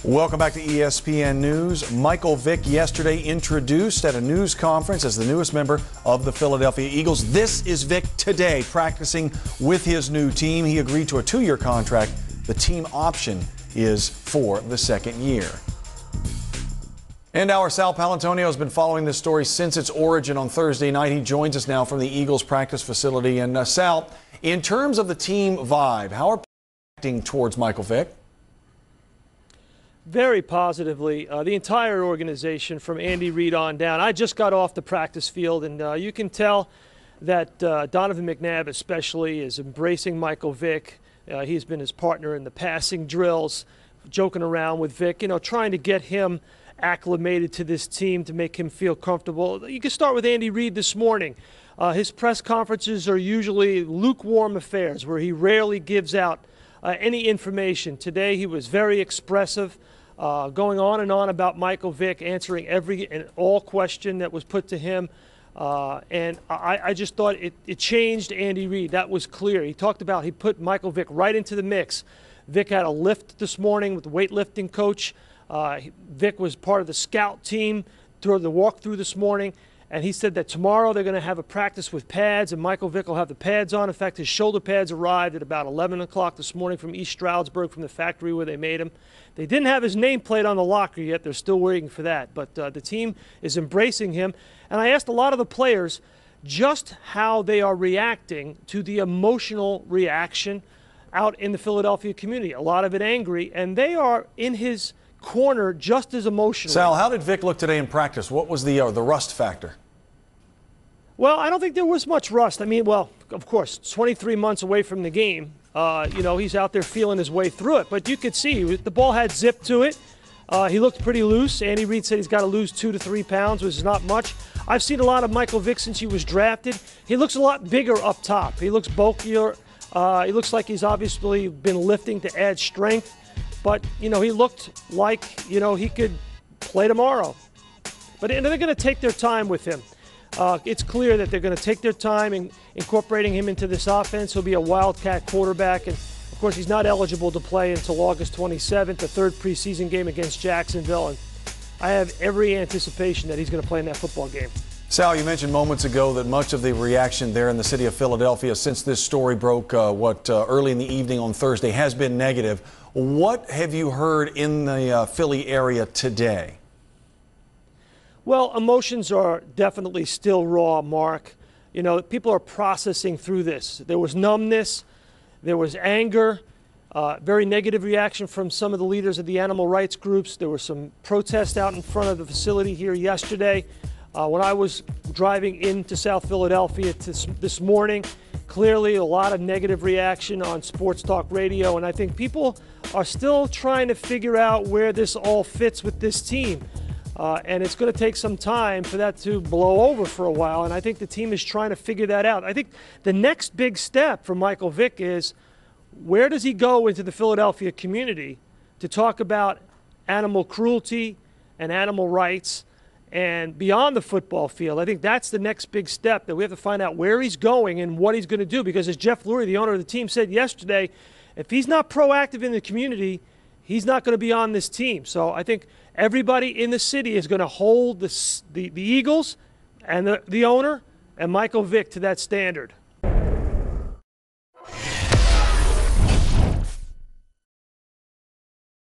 Welcome back to ESPN News. Michael Vick yesterday introduced at a news conference as the newest member of the Philadelphia Eagles. This is Vick today practicing with his new team. He agreed to a 2-year contract. The team option is for the second year. And our Sal Palantonio has been following this story since its origin on Thursday night. He joins us now from the Eagles practice facility. And Sal, in terms of the team vibe, how are people acting towards Michael Vick? Very positively. The entire organization from Andy Reid on down. I just got off the practice field, and you can tell that Donovan McNabb especially is embracing Michael Vick. He's been his partner in the passing drills, joking around with Vick, trying to get him acclimated to this team to make him feel comfortable. You can start with Andy Reid this morning. His press conferences are usually lukewarm affairs where he rarely gives out any information. Today he was very expressive, going on and on about Michael Vick, answering every and all question that was put to him. And I just thought it changed Andy Reid. That was clear. He talked about he put Michael Vick right into the mix. Vick had a lift this morning with the weightlifting coach. Vick was part of the scout team through the walkthrough this morning. And he said that tomorrow they're going to have a practice with pads, and Michael Vick will have the pads on. In fact, his shoulder pads arrived at about 11 o'clock this morning from East Stroudsburg, from the factory where they made them. They didn't have his nameplate on the locker yet. They're still waiting for that. But the team is embracing him. And I asked a lot of the players just how they are reacting to the emotional reaction out in the Philadelphia community. A lot of it angry, and they are in his corner just as emotional. Sal, how did Vick look today in practice? What was the rust factor? Well, I don't think there was much rust. I mean, well, of course, 23 months away from the game. He's out there feeling his way through it. But you could see the ball had zip to it. He looked pretty loose. Andy Reid said he's got to lose 2 to 3 pounds, which is not much. I've seen a lot of Michael Vick since he was drafted. He looks a lot bigger up top. He looks bulkier. He looks like he's obviously been lifting to add strength. But, he looked like, he could play tomorrow. But they're going to take their time with him. It's clear that they're going to take their time in incorporating him into this offense. He'll be a wildcat quarterback. And, of course, he's not eligible to play until August 27th, the third preseason game against Jacksonville. And I have every anticipation that he's going to play in that football game. Sal, you mentioned moments ago that much of the reaction there in the city of Philadelphia since this story broke early in the evening on Thursday has been negative. What have you heard in the Philly area today? Well, emotions are definitely still raw, Mark. People are processing through this. There was numbness. There was anger, very negative reaction from some of the leaders of the animal rights groups. There were some protests out in front of the facility here yesterday. When I was driving into South Philadelphia this morning, clearly a lot of negative reaction on Sports Talk Radio, and I think people are still trying to figure out where this all fits with this team. And it's going to take some time for that to blow over for a while, and I think the team is trying to figure that out. I think the next big step for Michael Vick is where does he go into the Philadelphia community to talk about animal cruelty and animal rights and beyond the football field. I think that's the next big step, that we have to find out where he's going and what he's going to do, because as Jeff Lurie, the owner of the team, said yesterday, if he's not proactive in the community, he's not going to be on this team. So I think everybody in the city is going to hold the Eagles and the owner and Michael Vick to that standard.